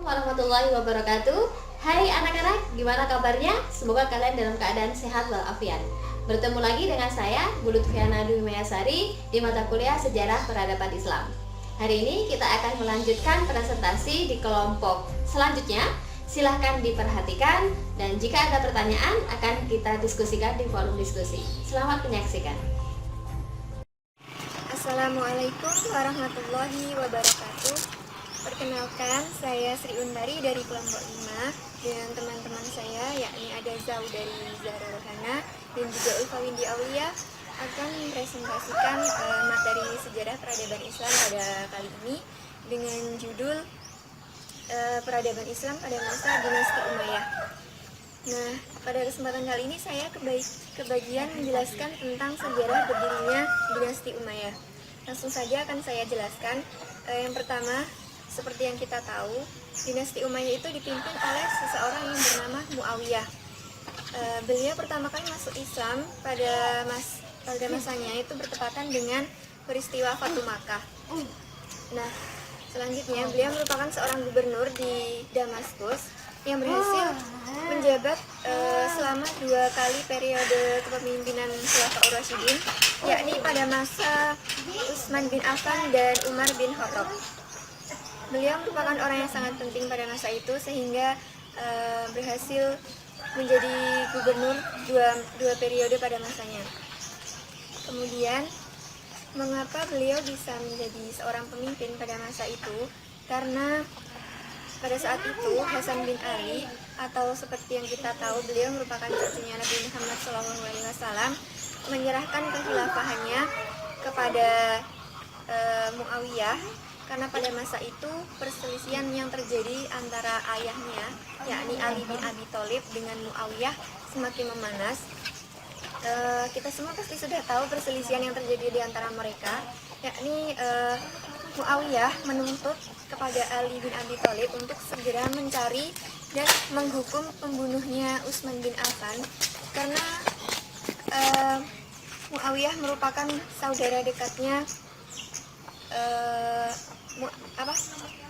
Warahmatullahi wabarakatuh. Hai anak-anak, gimana kabarnya? Semoga kalian dalam keadaan sehat walafiat. Bertemu lagi dengan saya, Bu Lutfiana Dwi Mayasari, di mata kuliah Sejarah Peradaban Islam. Hari ini kita akan melanjutkan presentasi di kelompok selanjutnya. Silahkan diperhatikan, dan jika ada pertanyaan akan kita diskusikan di forum diskusi. Selamat menyaksikan. Assalamualaikum warahmatullahi wabarakatuh. Perkenalkan, saya Sri Undari dari kelompok 5 dengan teman-teman saya, yakni ada Zau dari Zahra Rohana dan juga Ulfa Windy Aulia, akan mempresentasikan materi sejarah peradaban Islam pada kali ini dengan judul Peradaban Islam pada masa Dinasti Umayyah. Nah, pada kesempatan kali ini saya kebagian menjelaskan tentang sejarah berdirinya Dinasti Umayyah. Langsung saja akan saya jelaskan. Yang pertama, seperti yang kita tahu, Dinasti Umayyah itu dipimpin oleh seseorang yang bernama Muawiyah. Beliau pertama kali masuk Islam pada masanya itu bertepatan dengan peristiwa Fatu Makkah. Nah, selanjutnya beliau merupakan seorang gubernur di Damaskus yang berhasil menjabat selama 2 kali periode kepemimpinan Khulafaur Rasyidin, yakni pada masa Utsman bin Affan dan Umar bin Khattab. Beliau merupakan orang yang sangat penting pada masa itu sehingga berhasil menjadi gubernur dua periode pada masanya. Kemudian, mengapa beliau bisa menjadi seorang pemimpin pada masa itu? Karena pada saat itu Hasan bin Ali, atau seperti yang kita tahu beliau merupakan cucunya Nabi Muhammad SAW, menyerahkan kekhilafahannya kepada Muawiyah, karena pada masa itu perselisihan yang terjadi antara ayahnya, yakni Ali bin Abi Thalib, dengan Muawiyah semakin memanas. Kita semua pasti sudah tahu perselisihan yang terjadi di antara mereka, yakni Muawiyah menuntut kepada Ali bin Abi Thalib untuk segera mencari dan menghukum pembunuhnya Utsman bin Affan, karena Muawiyah merupakan saudara dekatnya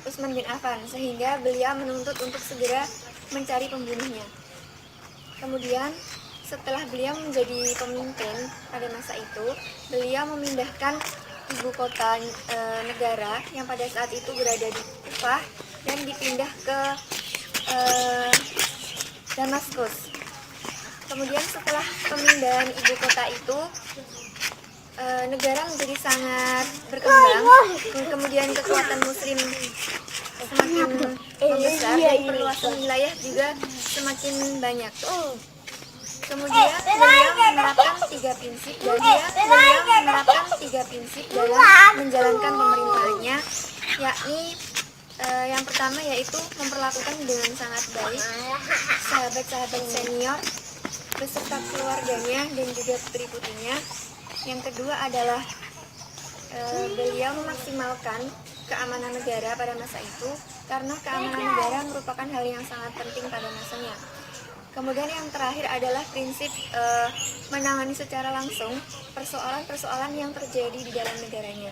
Utsman bin Affan, sehingga beliau menuntut untuk segera mencari pembunuhnya. Kemudian setelah beliau menjadi pemimpin pada masa itu, beliau memindahkan ibu kota negara yang pada saat itu berada di Kufah dan dipindah ke Damaskus. Kemudian setelah pemindahan ibu kota itu, negara menjadi sangat berkembang, kemudian kekuatan muslim semakin membesar dan perluasan wilayah juga semakin banyak. Kemudian beliau menerapkan tiga prinsip dalam menjalankan pemerintahannya, yakni yang pertama yaitu memperlakukan dengan sangat baik sahabat-sahabat senior beserta keluarganya dan juga putri-putrinya. Yang kedua adalah beliau memaksimalkan keamanan negara pada masa itu, karena keamanan negara merupakan hal yang sangat penting pada masanya. Kemudian yang terakhir adalah prinsip menangani secara langsung persoalan-persoalan yang terjadi di dalam negaranya.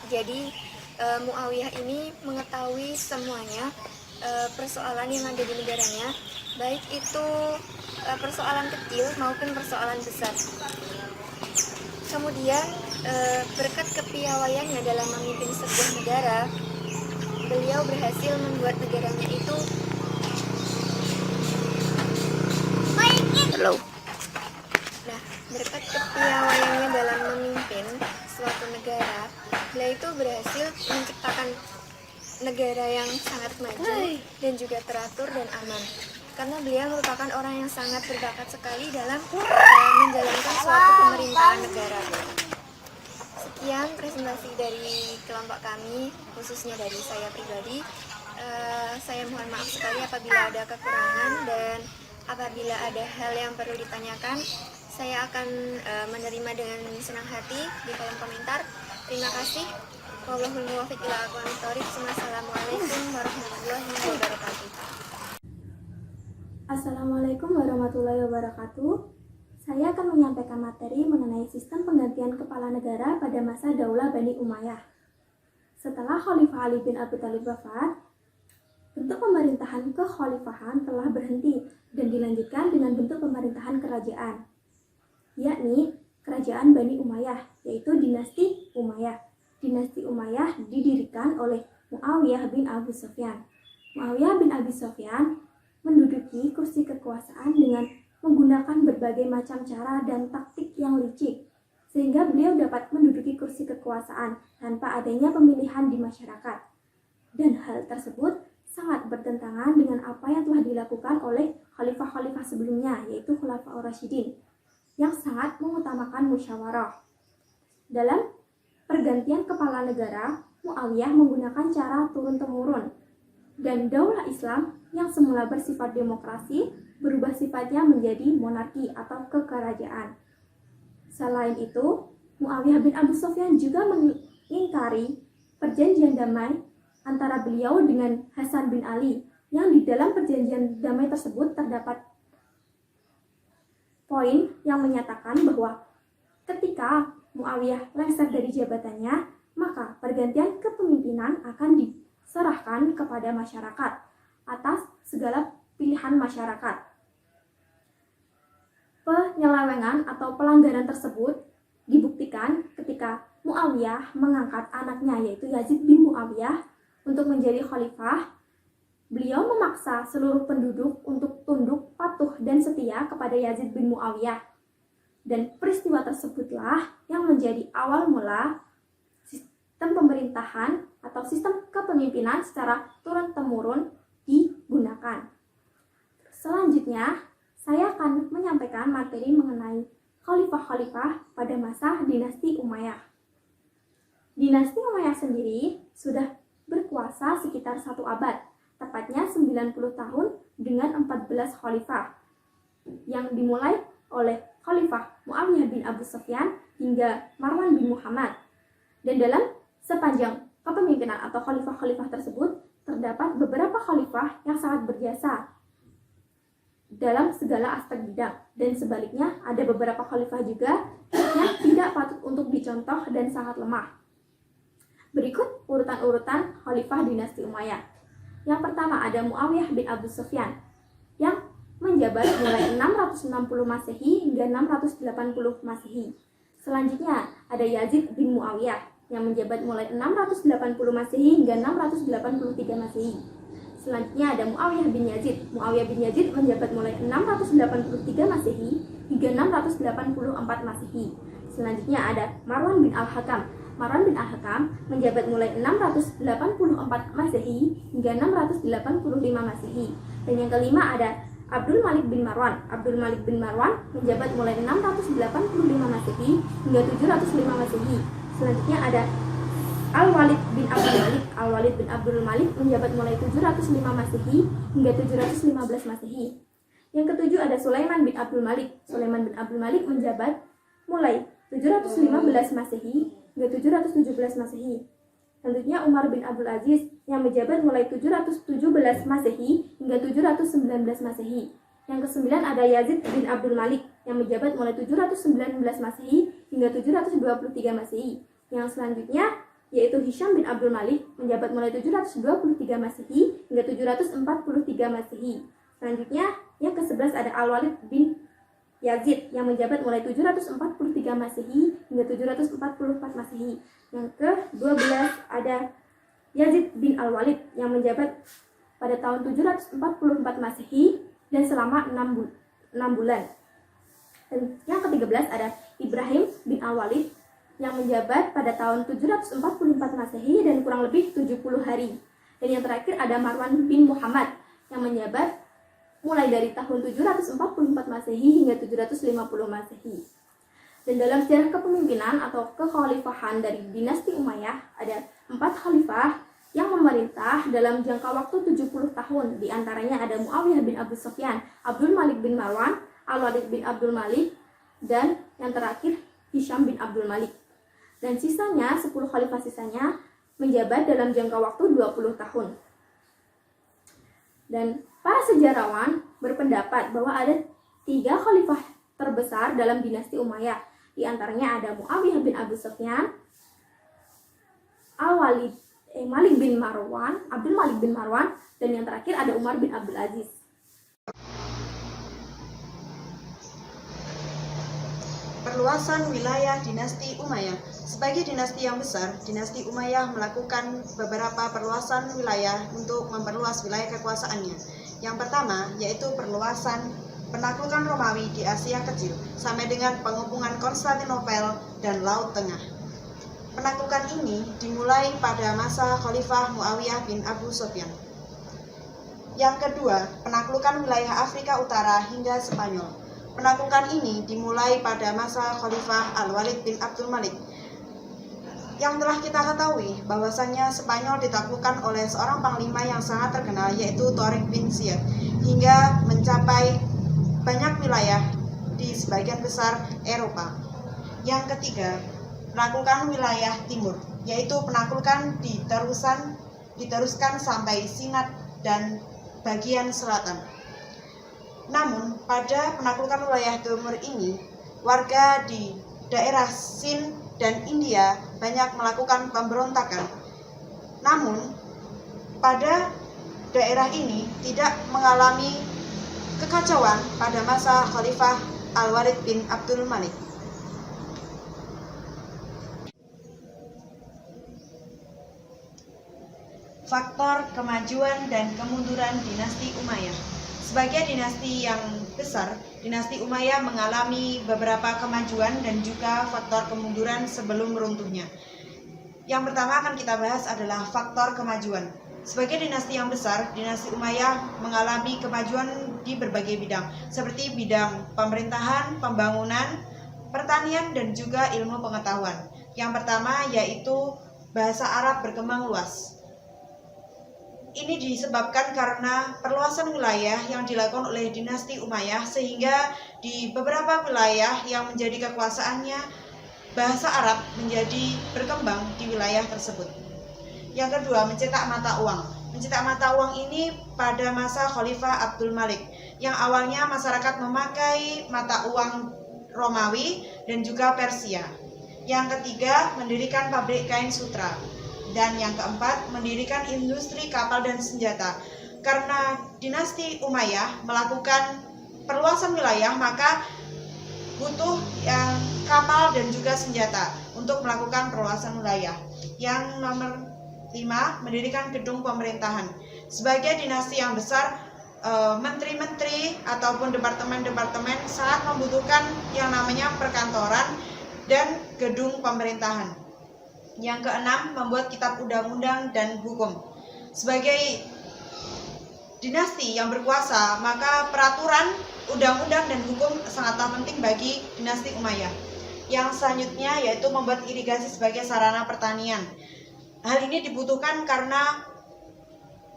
Jadi Muawiyah ini mengetahui semuanya persoalan yang ada di negaranya, baik itu persoalan kecil maupun persoalan besar. Kemudian berkat kepiawaiannya dalam memimpin sebuah negara, beliau berhasil membuat negaranya itu berkat kepiawaiannya dalam memimpin suatu negara, beliau itu berhasil menciptakan negara yang sangat maju dan juga teratur dan aman. Karena beliau merupakan orang yang sangat berbakat sekali dalam menjalankan suatu pemerintahan negara. Sekian presentasi dari kelompok kami, khususnya dari saya pribadi. Saya mohon maaf sekali apabila ada kekurangan, dan apabila ada hal yang perlu ditanyakan, saya akan menerima dengan senang hati di kolom komentar. Terima kasih. Wallahul muwaffiq ila aqwamit thoriq. Wassalamualaikum warahmatullahi wabarakatuh. Assalamualaikum warahmatullahi wabarakatuh. Saya akan menyampaikan materi mengenai sistem penggantian kepala negara pada masa Daulah Bani Umayyah. Setelah Khalifah Ali bin Abi Thalib wafat, bentuk pemerintahan kekhalifahan telah berhenti dan dilanjutkan dengan bentuk pemerintahan kerajaan, yakni kerajaan Bani Umayyah, yaitu dinasti Umayyah. Dinasti Umayyah didirikan oleh Muawiyah bin Abu Sufyan. Muawiyah bin Abi Sufyan menduduki kursi kekuasaan dengan menggunakan berbagai macam cara dan taktik yang licik, sehingga beliau dapat menduduki kursi kekuasaan tanpa adanya pemilihan di masyarakat. Dan hal tersebut sangat bertentangan dengan apa yang telah dilakukan oleh khalifah-khalifah sebelumnya, yaitu Khulafaur Rasyidin, yang sangat mengutamakan musyawarah. Dalam pergantian kepala negara, Muawiyah menggunakan cara turun-temurun, dan daulah Islam yang semula bersifat demokrasi berubah sifatnya menjadi monarki atau kekerajaan. Selain itu, Muawiyah bin Abu Sufyan juga mengingkari perjanjian damai antara beliau dengan Hasan bin Ali, yang di dalam perjanjian damai tersebut terdapat poin yang menyatakan bahwa ketika Muawiyah lengser dari jabatannya, maka pergantian kepemimpinan akan diserahkan kepada masyarakat atas segala pilihan masyarakat. Penyelewengan atau pelanggaran tersebut dibuktikan ketika Muawiyah mengangkat anaknya, yaitu Yazid bin Muawiyah, untuk menjadi khalifah. Beliau memaksa seluruh penduduk untuk tunduk, patuh, dan setia kepada Yazid bin Muawiyah. Dan peristiwa tersebutlah yang menjadi awal mula sistem pemerintahan atau sistem kepemimpinan secara turun-temurun digunakan. Selanjutnya, saya akan menyampaikan materi mengenai khalifah-khalifah pada masa dinasti Umayyah. Dinasti Umayyah sendiri sudah berkuasa sekitar 1 abad, tepatnya 90 tahun dengan 14 khalifah, yang dimulai oleh Khalifah Muawiyah bin Abu Sufyan hingga Marwan bin Muhammad. Dan dalam sepanjang kepemimpinan atau khalifah-khalifah tersebut, terdapat beberapa khalifah yang sangat berjasa dalam segala aspek bidang, dan sebaliknya ada beberapa khalifah juga yang tidak patut untuk dicontoh dan sangat lemah. Berikut urutan-urutan khalifah dinasti Umayyah. Yang pertama ada Muawiyah bin Abu Sufyan yang menjabat mulai 660 Masehi hingga 680 Masehi. Selanjutnya ada Yazid bin Muawiyah yang menjabat mulai 680 Masehi hingga 683 Masehi. Selanjutnya ada Muawiyah bin Yazid. Muawiyah bin Yazid menjabat mulai 683 Masehi hingga 684 Masehi. Selanjutnya ada Marwan bin Al-Hakam. Marwan bin Al-Hakam menjabat mulai 684 Masehi hingga 685 Masehi. Dan yang kelima ada Abdul Malik bin Marwan. Abdul Malik bin Marwan menjabat mulai 685 Masehi hingga 705 Masehi. Selanjutnya ada Al-Walid bin Abdul Malik. Al-Walid bin Abdul Malik menjabat mulai 705 Masehi hingga 715 Masehi. Yang ketujuh ada Sulaiman bin Abdul Malik. Sulaiman bin Abdul Malik menjabat mulai 715 Masehi hingga 717 Masehi. Selanjutnya Umar bin Abdul Aziz yang menjabat mulai 717 Masehi hingga 719 Masehi. Yang kesembilan ada Yazid bin Abdul Malik yang menjabat mulai 719 Masehi hingga 723 Masehi. Yang selanjutnya yaitu Hisham bin Abdul Malik menjabat mulai 723 Masehi hingga 743 Masehi. Selanjutnya yang ke-11 ada Al-Walid bin Yazid yang menjabat mulai 743 Masehi hingga 744 Masehi. Yang ke-12 ada Yazid bin Al-Walid yang menjabat pada tahun 744 Masehi dan selama 6 bulan. Dan yang ke-13 ada Ibrahim bin Al-Walid yang menjabat pada tahun 744 Masehi dan kurang lebih 70 hari. Dan yang terakhir ada Marwan bin Muhammad yang menjabat mulai dari tahun 744 Masehi hingga 750 Masehi. Dan dalam sejarah kepemimpinan atau kekhalifahan dari dinasti Umayyah ada 4 khalifah yang memerintah dalam jangka waktu 70 tahun. Di antaranya ada Muawiyah bin Abu Sufyan, Abdul Malik bin Marwan, Al-Walid bin Abdul Malik, dan yang terakhir Hisham bin Abdul Malik. Dan sisanya 10 khalifah sisanya menjabat dalam jangka waktu 20 tahun. Dan para sejarawan berpendapat bahwa ada 3 khalifah terbesar dalam dinasti Umayyah. Di antaranya ada Muawiyah bin Abu Sufyan, Malik bin Marwan, Abdul Malik bin Marwan, dan yang terakhir ada Umar bin Abdul Aziz. Perluasan wilayah dinasti Umayyah. Sebagai dinasti yang besar, dinasti Umayyah melakukan beberapa perluasan wilayah untuk memperluas wilayah kekuasaannya. Yang pertama yaitu perluasan penaklukan Romawi di Asia Kecil sampai dengan pengepungan Konstantinopel dan Laut Tengah. Penaklukan ini dimulai pada masa Khalifah Muawiyah bin Abu Sufyan. Yang kedua, penaklukan wilayah Afrika Utara hingga Spanyol. Penaklukan ini dimulai pada masa Khalifah Al-Walid bin Abdul Malik. Yang telah kita ketahui bahwasannya Spanyol ditaklukkan oleh seorang panglima yang sangat terkenal yaitu Tariq bin Ziyad hingga mencapai banyak wilayah di sebagian besar Eropa. Yang ketiga, penaklukan wilayah timur, yaitu penaklukan diteruskan sampai Sinat dan bagian selatan. Namun, pada penaklukan wilayah timur ini, warga di daerah Sind dan India banyak melakukan pemberontakan. Namun, pada daerah ini tidak mengalami kekacauan pada masa Khalifah Al-Walid bin Abdul Malik. Faktor kemajuan dan kemunduran dinasti Umayyah. Sebagai dinasti yang besar, dinasti Umayyah mengalami beberapa kemajuan dan juga faktor kemunduran sebelum runtuhnya. Yang pertama akan kita bahas adalah faktor kemajuan. Sebagai dinasti yang besar, dinasti Umayyah mengalami kemajuan di berbagai bidang, seperti bidang pemerintahan, pembangunan, pertanian, dan juga ilmu pengetahuan. Yang pertama yaitu bahasa Arab berkembang luas. Ini disebabkan karena perluasan wilayah yang dilakukan oleh dinasti Umayyah sehingga di beberapa wilayah yang menjadi kekuasaannya bahasa Arab menjadi berkembang di wilayah tersebut. Yang kedua, mencetak mata uang. Mencetak mata uang ini pada masa Khalifah Abdul Malik yang awalnya masyarakat memakai mata uang Romawi dan juga Persia. Yang ketiga, mendirikan pabrik kain sutra. Dan yang keempat, mendirikan industri kapal dan senjata. Karena dinasti Umayyah melakukan perluasan wilayah, maka butuh kapal dan juga senjata untuk melakukan perluasan wilayah. Yang nomor 5, mendirikan gedung pemerintahan. Sebagai dinasti yang besar, menteri-menteri ataupun departemen-departemen sangat membutuhkan yang namanya perkantoran dan gedung pemerintahan. Yang keenam, membuat kitab undang-undang dan hukum. Sebagai dinasti yang berkuasa, maka peraturan, undang-undang, dan hukum sangatlah penting bagi dinasti Umayyah. Yang selanjutnya yaitu membuat irigasi sebagai sarana pertanian. Hal ini dibutuhkan karena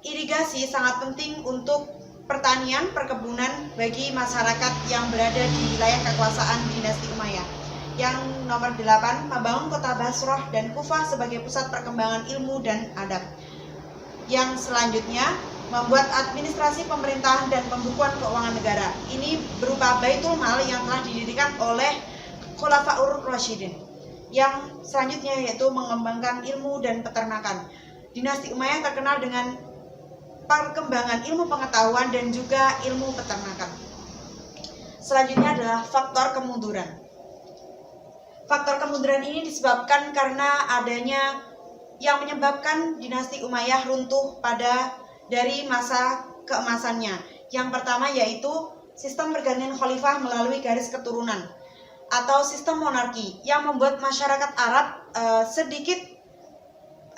irigasi sangat penting untuk pertanian, perkebunan bagi masyarakat yang berada di wilayah kekuasaan dinasti Umayyah. Yang nomor 8, membangun kota Basrah dan Kufah sebagai pusat perkembangan ilmu dan adab. Yang selanjutnya, membuat administrasi pemerintahan dan pembukuan keuangan negara. Ini berupa Baitul Mal yang telah didirikan oleh Khulafaur Rasyidin. Yang selanjutnya yaitu mengembangkan ilmu dan peternakan. Dinasti Umayyah terkenal dengan perkembangan ilmu pengetahuan dan juga ilmu peternakan. Selanjutnya adalah faktor kemunduran. Faktor kemunduran ini disebabkan karena adanya yang menyebabkan dinasti Umayyah runtuh dari masa keemasannya. Yang pertama yaitu sistem pergantian khalifah melalui garis keturunan atau sistem monarki yang membuat masyarakat Arab sedikit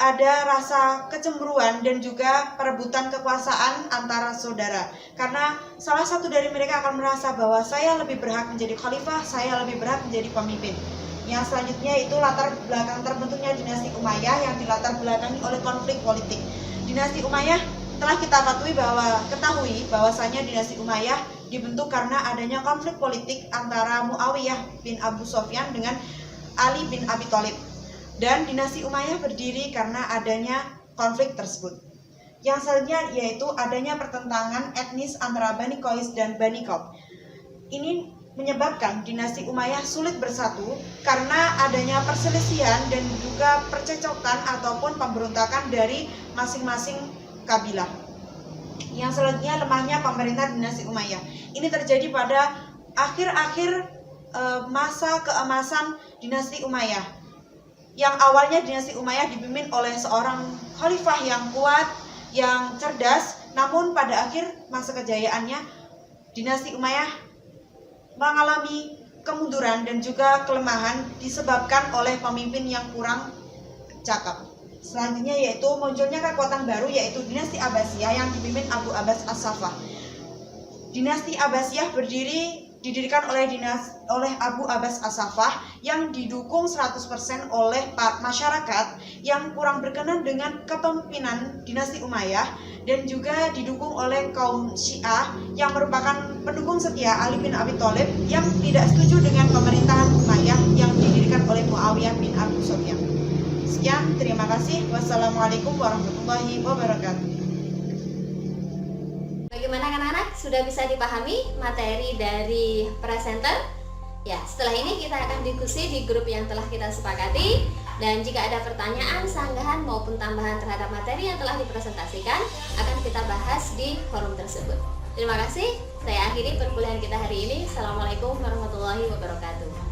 ada rasa kecemburuan dan juga perebutan kekuasaan antara saudara. Karena salah satu dari mereka akan merasa bahwa saya lebih berhak menjadi khalifah, saya lebih berhak menjadi pemimpin. Yang selanjutnya itu latar belakang terbentuknya dinasti Umayyah yang dilatar belakangi oleh konflik politik. Dinasti Umayyah telah kita ketahui bahwasanya dinasti Umayyah dibentuk karena adanya konflik politik antara Muawiyah bin Abu Sufyan dengan Ali bin Abi Thalib. Dan dinasti Umayyah berdiri karena adanya konflik tersebut. Yang selanjutnya yaitu adanya pertentangan etnis antara Bani Qais dan Bani Khalaf. Ini menyebabkan dinasti Umayyah sulit bersatu karena adanya perselisihan dan juga percecokan ataupun pemberontakan dari masing-masing kabilah. Yang selanjutnya, lemahnya pemerintah dinasti Umayyah. Ini terjadi pada akhir-akhir masa keemasan dinasti Umayyah. Yang awalnya dinasti Umayyah dipimpin oleh seorang khalifah yang kuat, yang cerdas, namun pada akhir masa kejayaannya dinasti Umayyah mengalami kemunduran dan juga kelemahan disebabkan oleh pemimpin yang kurang cakap. Selanjutnya yaitu munculnya kekuatan baru, yaitu dinasti Abbasiyah yang dipimpin Abu Abbas As-Saffah. Dinasti Abbasiyah didirikan oleh Abu Abbas As-Saffah yang didukung 100% oleh masyarakat yang kurang berkenan dengan kepemimpinan dinasti Umayyah, dan juga didukung oleh kaum Syiah yang merupakan pendukung setia Ali bin Abi Thalib yang tidak setuju dengan pemerintahan Umayyah yang didirikan oleh Muawiyah bin Abu Sufyan. Sekian, terima kasih. Wassalamualaikum warahmatullahi wabarakatuh. Bagaimana anak-anak? Sudah bisa dipahami materi dari presenter? Ya, setelah ini kita akan diskusi di grup yang telah kita sepakati. Dan jika ada pertanyaan, sanggahan maupun tambahan terhadap materi yang telah dipresentasikan, akan kita bahas di forum tersebut. Terima kasih. Saya akhiri perkuliahan kita hari ini. Assalamualaikum warahmatullahi wabarakatuh.